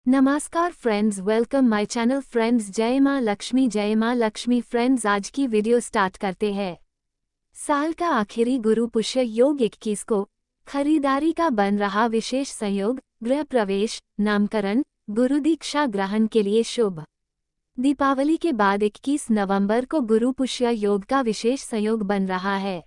नमस्कार friends, welcome my channel friends. जय माँ लक्ष्मी फ्रेंड्स, आज की वीडियो स्टार्ट करते हैं। साल का आखिरी गुरु पुष्य योग 21 को खरीदारी का बन रहा विशेष संयोग, गृह प्रवेश, नामकरण, गुरु दीक्षा ग्रहण के लिए शुभ। दीपावली के बाद 21 नवंबर को गुरु पुष्य योग का विशेष संयोग बन रहा है।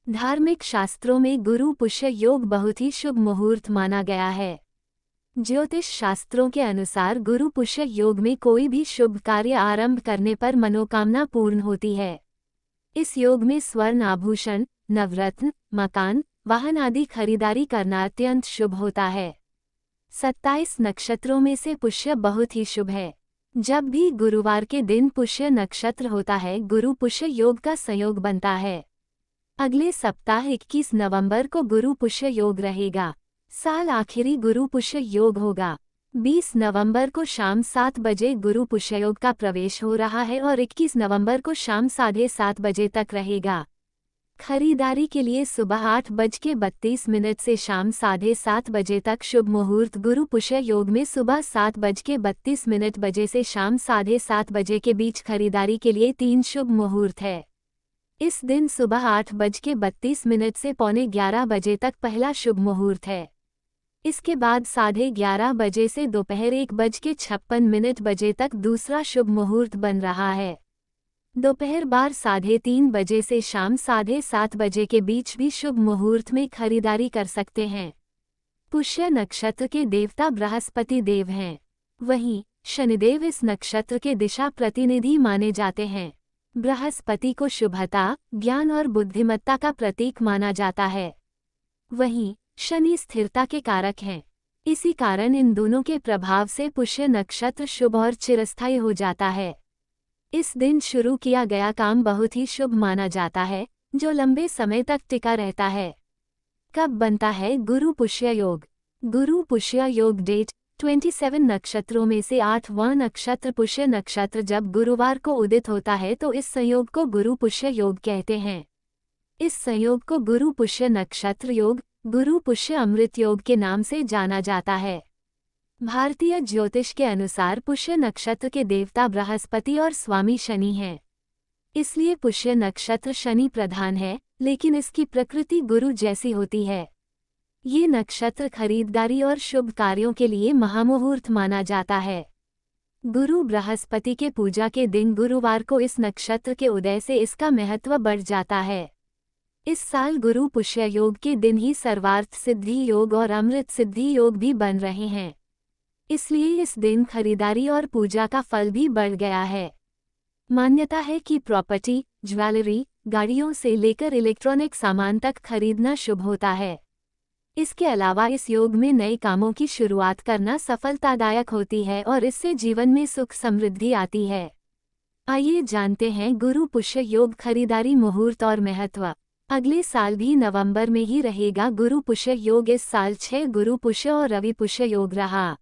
धार्मिक शास्त्रों में गुरु पुष्य योग बहुत ही शुभ मुहूर्त माना गया है। ज्योतिष शास्त्रों के अनुसार गुरु पुष्य योग में कोई भी शुभ कार्य आरंभ करने पर मनोकामना पूर्ण होती है। इस योग में स्वर्ण आभूषण, नवरत्न, मकान, वाहन आदि खरीदारी करना अत्यंत शुभ होता है। 27 नक्षत्रों में से पुष्य बहुत ही शुभ है। जब भी गुरुवार के दिन पुष्य नक्षत्र होता है, गुरु पुष्य योग का संयोग बनता है। अगले सप्ताह 21 नवंबर को गुरु पुष्य योग रहेगा। साल आखिरी गुरु पुष्य योग होगा। 20 नवंबर को शाम 7 बजे गुरु पुष्य योग का प्रवेश हो रहा है और 21 नवंबर को शाम 7:30 बजे तक रहेगा। खरीदारी के लिए सुबह 8:32 से शाम 7:30 बजे तक शुभ मुहूर्त। गुरु पुष्य योग में सुबह 7:32 बजे से शाम 7:30 बजे के बीच खरीदारी के लिए 3 शुभ मुहूर्त है। इस दिन सुबह 8:32 से पौने 11 बजे तक पहला शुभ मुहूर्त है। इसके बाद 11:30 बजे से दोपहर 1:56 बजे तक दूसरा शुभ मुहूर्त बन रहा है। दोपहर 3:30 बजे से शाम 7:30 बजे के बीच भी शुभ मुहूर्त में खरीदारी कर सकते हैं। पुष्य नक्षत्र के देवता बृहस्पति देव हैं। वहीं शनिदेव इस नक्षत्र के दिशा प्रतिनिधि माने जाते हैं। बृहस्पति को शुभता, ज्ञान और बुद्धिमत्ता का प्रतीक माना जाता है। वहीं शनि स्थिरता के कारक हैं। इसी कारण इन दोनों के प्रभाव से पुष्य नक्षत्र शुभ और चिरस्थायी हो जाता है। इस दिन शुरू किया गया काम बहुत ही शुभ माना जाता है, जो लंबे समय तक टिका रहता है। कब बनता है गुरु पुष्य योग? गुरु पुष्य योग डेट 27 नक्षत्रों में से 8वां नक्षत्र पुष्य नक्षत्र जब गुरुवार को उदित होता है तो इस संयोग को गुरु पुष्य योग कहते हैं। इस संयोग को गुरु पुष्य नक्षत्र योग, गुरु पुष्य अमृत योग के नाम से जाना जाता है। भारतीय ज्योतिष के अनुसार पुष्य नक्षत्र के देवता बृहस्पति और स्वामी शनि हैं। इसलिए पुष्य नक्षत्र शनि प्रधान है, लेकिन इसकी प्रकृति गुरु जैसी होती है। ये नक्षत्र खरीदारी और शुभ कार्यों के लिए महामुहूर्त माना जाता है। गुरु बृहस्पति के पूजा के दिन गुरुवार को इस नक्षत्र के उदय से इसका महत्व बढ़ जाता है। इस साल गुरु पुष्य योग के दिन ही सर्वार्थ सिद्धि योग और अमृत सिद्धि योग भी बन रहे हैं। इसलिए इस दिन खरीदारी और पूजा का फल भी बढ़ गया है। मान्यता है कि प्रॉपर्टी, ज्वेलरी, गाड़ियों से लेकर इलेक्ट्रॉनिक सामान तक खरीदना शुभ होता है। इसके अलावा इस योग में नए कामों की शुरुआत करना सफलतादायक होती है और इससे जीवन में सुख समृद्धि आती है। आइए जानते हैं गुरु पुष्य योग खरीदारी मुहूर्त और महत्व। अगले साल भी नवंबर में ही रहेगा गुरु पुष्य योग। इस साल 6 गुरु पुष्य और रवि पुष्य योग रहा।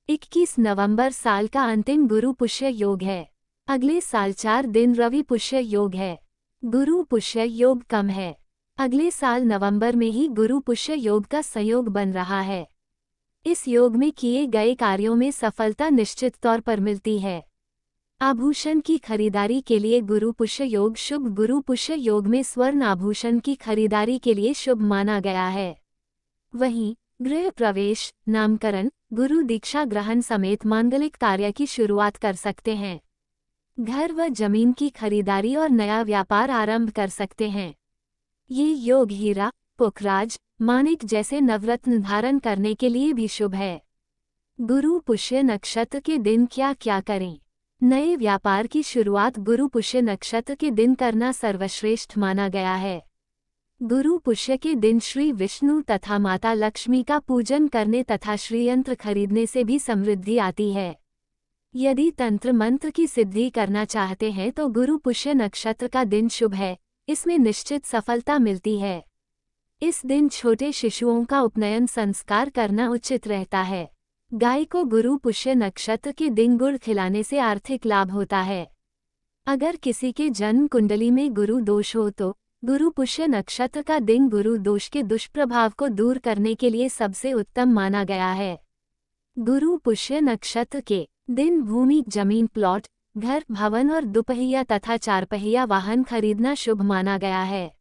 21 नवंबर साल का अंतिम गुरु पुष्य योग है। अगले साल 4 दिन रवि पुष्य योग है। गुरु पुष्य योग कम है। अगले साल नवंबर में ही गुरु पुष्य योग का संयोग बन रहा है। इस योग में किए गए कार्यों में सफलता निश्चित तौर पर मिलती है। आभूषण की खरीदारी के लिए गुरु पुष्य योग शुभ। गुरु पुष्य योग में स्वर्ण आभूषण की खरीदारी के लिए शुभ माना गया है। वहीं गृह प्रवेश, नामकरण, गुरु दीक्षा ग्रहण समेत मांगलिक कार्य की शुरुआत कर सकते हैं। घर व जमीन की खरीदारी और नया व्यापार आरंभ कर सकते हैं। ये योग हीरा, पुखराज, माणिक जैसे नवरत्न धारण करने के लिए भी शुभ है। गुरु पुष्य नक्षत्र के दिन क्या क्या करें? नए व्यापार की शुरुआत गुरु पुष्य नक्षत्र के दिन करना सर्वश्रेष्ठ माना गया है। गुरु पुष्य के दिन श्री विष्णु तथा माता लक्ष्मी का पूजन करने तथा श्रीयंत्र खरीदने से भी समृद्धि आती है। यदि तंत्र मंत्र की सिद्धि करना चाहते हैं तो गुरु पुष्य नक्षत्र का दिन शुभ है। इसमें निश्चित सफलता मिलती है। इस दिन छोटे शिशुओं का उपनयन संस्कार करना उचित रहता है। गाय को गुरु पुष्य नक्षत्र के दिन गुड़ खिलाने से आर्थिक लाभ होता है। अगर किसी के जन्म कुंडली में गुरु दोष हो तो गुरु पुष्य नक्षत्र का दिन गुरु दोष के दुष्प्रभाव को दूर करने के लिए सबसे उत्तम माना गया है। गुरु पुष्य नक्षत्र के दिन भूमि, जमीन, प्लॉट, घर, भवन और दुपहिया तथा चारपहिया वाहन खरीदना शुभ माना गया है।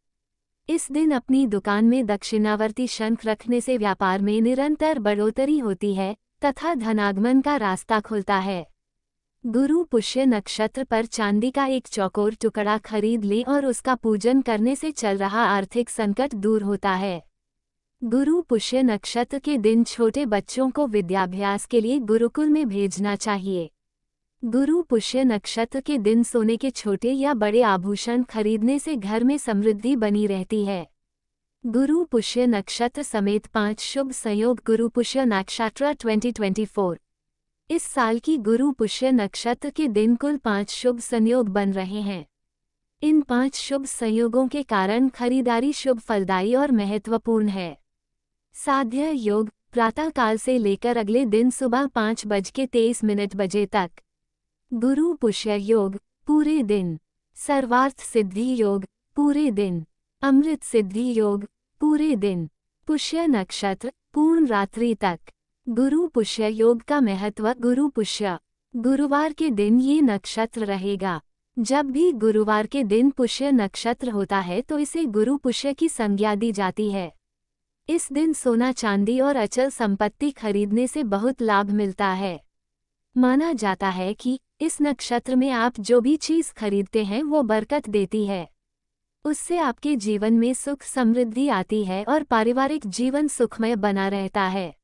इस दिन अपनी दुकान में दक्षिणावर्ती शंख रखने से व्यापार में निरंतर बढ़ोतरी होती है तथा धनागमन का रास्ता खुलता है। गुरु पुष्य नक्षत्र पर चांदी का एक चौकोर टुकड़ा खरीद लें और उसका पूजन करने से चल रहा आर्थिक संकट दूर होता है। गुरु पुष्य नक्षत्र के दिन छोटे बच्चों को विद्याभ्यास के लिए गुरुकुल में भेजना चाहिए। गुरु पुष्य नक्षत्र के दिन सोने के छोटे या बड़े आभूषण खरीदने से घर में समृद्धि बनी रहती है। गुरु पुष्य नक्षत्र समेत 5 शुभ संयोग। गुरु पुष्य नक्षत्र 2024। इस साल की गुरु पुष्य नक्षत्र के दिन कुल 5 शुभ संयोग बन रहे हैं। इन 5 शुभ संयोगों के कारण खरीदारी शुभ, फलदायी और महत्वपूर्ण है। साध्य योग प्रातः काल से लेकर अगले दिन सुबह 5:23 बजे तक। गुरु पुष्य योग पूरे दिन। सर्वार्थ सिद्धि योग पूरे दिन। अमृत सिद्धि योग पूरे दिन। पुष्य नक्षत्र पूर्ण रात्रि तक। गुरु पुष्य योग का महत्व। गुरु पुष्य गुरुवार के दिन ये नक्षत्र रहेगा। जब भी गुरुवार के दिन पुष्य नक्षत्र होता है तो इसे गुरु पुष्य की संज्ञा दी जाती है। इस दिन सोना, चांदी और अचल संपत्ति खरीदने से बहुत लाभ मिलता है। माना जाता है कि इस नक्षत्र में आप जो भी चीज खरीदते हैं वो बरकत देती है। उससे आपके जीवन में सुख समृद्धि आती है और पारिवारिक जीवन सुखमय बना रहता है।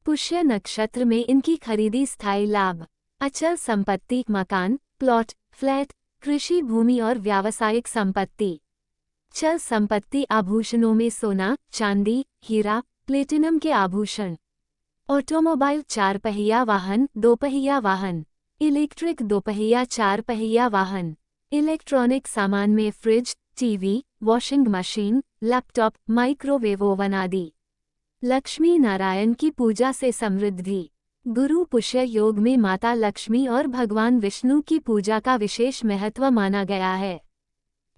पुष्य नक्षत्र में इनकी खरीदी स्थायी लाभ, अचल संपत्ति, मकान, प्लॉट, फ्लैट, कृषि भूमि और व्यावसायिक संपत्ति। चल संपत्ति आभूषणों में सोना, चांदी, हीरा, प्लेटिनम के आभूषण। ऑटोमोबाइल 4 पहिया वाहन, 2 पहिया वाहन, इलेक्ट्रिक 2 पहिया 4 पहिया वाहन। इलेक्ट्रॉनिक सामान में fridge, TV, washing machine, laptop, microwave oven आदि। लक्ष्मी नारायण की पूजा से समृद्धि। गुरु पुष्य योग में माता लक्ष्मी और भगवान विष्णु की पूजा का विशेष महत्व माना गया है।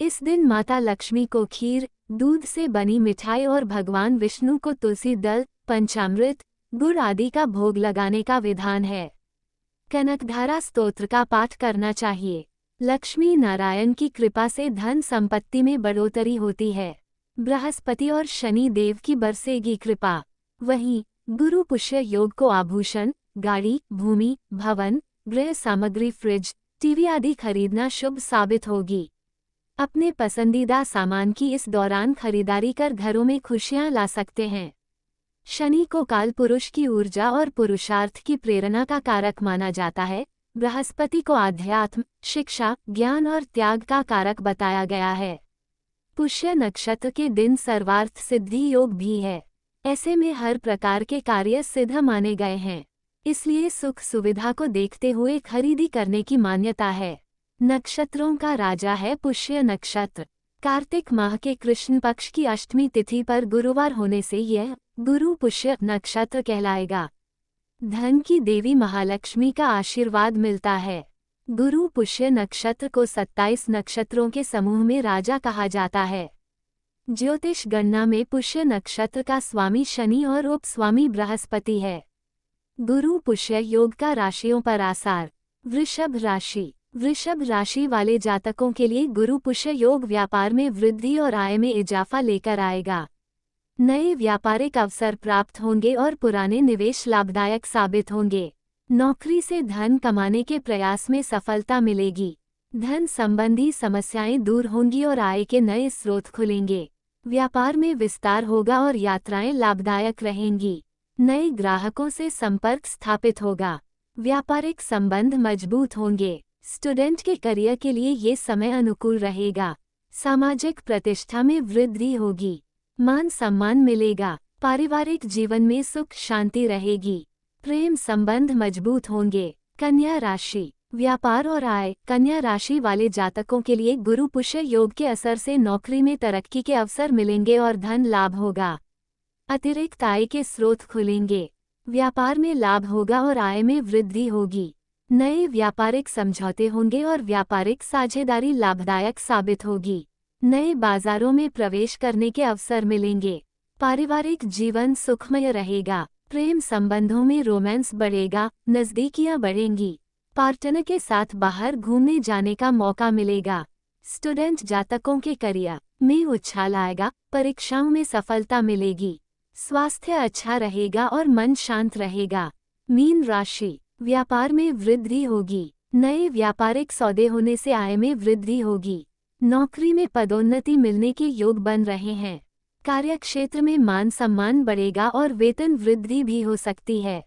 इस दिन माता लक्ष्मी को खीर, दूध से बनी मिठाई और भगवान विष्णु को तुलसी दल, पंचामृत, गुड़ आदि का भोग लगाने का विधान है। कनकधारा स्तोत्र का पाठ करना चाहिए। लक्ष्मी नारायण की कृपा से धन संपत्ति में बढ़ोतरी होती है। बृहस्पति और शनि देव की बरसेगी कृपा। वहीं गुरु पुष्य योग को आभूषण, गाड़ी, भूमि, भवन, गृह सामग्री, फ्रिज, टीवी आदि खरीदना शुभ साबित होगी। अपने पसंदीदा सामान की इस दौरान खरीदारी कर घरों में खुशियां ला सकते हैं। शनि को काल पुरुष की ऊर्जा और पुरुषार्थ की प्रेरणा का कारक माना जाता है। बृहस्पति को आध्यात्म, शिक्षा, ज्ञान और त्याग का कारक बताया गया है। पुष्य नक्षत्र के दिन सर्वार्थ सिद्धि योग भी है। ऐसे में हर प्रकार के कार्य सिद्ध माने गए हैं। इसलिए सुख सुविधा को देखते हुए खरीदी करने की मान्यता है। नक्षत्रों का राजा है पुष्य नक्षत्र। कार्तिक माह के कृष्ण पक्ष की अष्टमी तिथि पर गुरुवार होने से यह गुरु पुष्य नक्षत्र कहलाएगा। धन की देवी महालक्ष्मी का आशीर्वाद मिलता है। गुरु पुष्य नक्षत्र को 27 नक्षत्रों के समूह में राजा कहा जाता है। ज्योतिष गणना में पुष्य नक्षत्र का स्वामी शनि और उप स्वामी बृहस्पति है। गुरु पुष्य योग का राशियों पर आसार। वृषभ राशि। वृषभ राशि वाले जातकों के लिए गुरु पुष्य योग व्यापार में वृद्धि और आय में इजाफा लेकर आएगा। नए व्यापारिक अवसर प्राप्त होंगे और पुराने निवेश लाभदायक साबित होंगे। नौकरी से धन कमाने के प्रयास में सफलता मिलेगी। धन संबंधी समस्याएं दूर होंगी और आय के नए स्रोत खुलेंगे। व्यापार में विस्तार होगा और यात्राएं लाभदायक रहेंगी। नए ग्राहकों से संपर्क स्थापित होगा। व्यापारिक संबंध मजबूत होंगे। स्टूडेंट के करियर के लिए ये समय अनुकूल रहेगा। सामाजिक प्रतिष्ठा में वृद्धि होगी। मान सम्मान मिलेगा। पारिवारिक जीवन में सुख शांति रहेगी। प्रेम संबंध मजबूत होंगे। कन्या राशि। व्यापार और आय। कन्या राशि वाले जातकों के लिए गुरु पुष्य योग के असर से नौकरी में तरक्की के अवसर मिलेंगे और धन लाभ होगा। अतिरिक्त आय के स्रोत खुलेंगे। व्यापार में लाभ होगा और आय में वृद्धि होगी। नए व्यापारिक समझौते होंगे और व्यापारिक साझेदारी लाभदायक साबित होगी। नए बाजारों में प्रवेश करने के अवसर मिलेंगे। पारिवारिक जीवन सुखमय रहेगा। प्रेम संबंधों में रोमांस बढ़ेगा, नजदीकियां बढ़ेंगी। पार्टनर के साथ बाहर घूमने जाने का मौका मिलेगा। स्टूडेंट जातकों के करियर में उछाल आएगा, परीक्षाओं में सफलता मिलेगी। स्वास्थ्य अच्छा रहेगा और मन शांत रहेगा। मीन राशि, व्यापार में वृद्धि होगी। नए व्यापारिक सौदे होने से आय में वृद्धि होगी। नौकरी में पदोन्नति मिलने के योग बन रहे हैं। कार्यक्षेत्र में मान सम्मान बढ़ेगा और वेतन वृद्धि भी हो सकती है।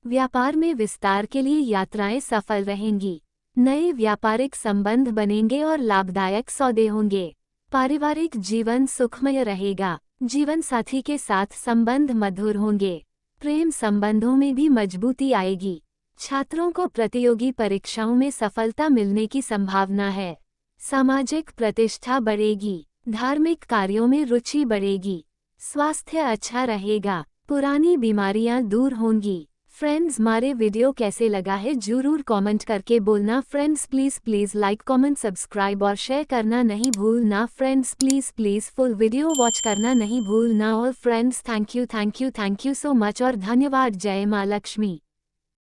व्यापार में विस्तार के लिए यात्राएं सफल रहेंगी। नए व्यापारिक संबंध बनेंगे और लाभदायक सौदे होंगे। पारिवारिक जीवन सुखमय रहेगा। जीवन साथी के साथ संबंध मधुर होंगे। प्रेम संबंधों में भी मजबूती आएगी। छात्रों को प्रतियोगी परीक्षाओं में सफलता मिलने की संभावना है। सामाजिक प्रतिष्ठा बढ़ेगी। धार्मिक कार्यों में रुचि बढ़ेगी। स्वास्थ्य अच्छा रहेगा। पुरानी बीमारियां दूर होंगी। फ्रेंड्स, हमारे वीडियो कैसे लगा है जरूर कमेंट करके बोलना। Friends please like comment subscribe और शेयर करना नहीं भूलना। Friends please full video watch करना नहीं भूलना। और friends thank you so much और धन्यवाद। जय माँ लक्ष्मी।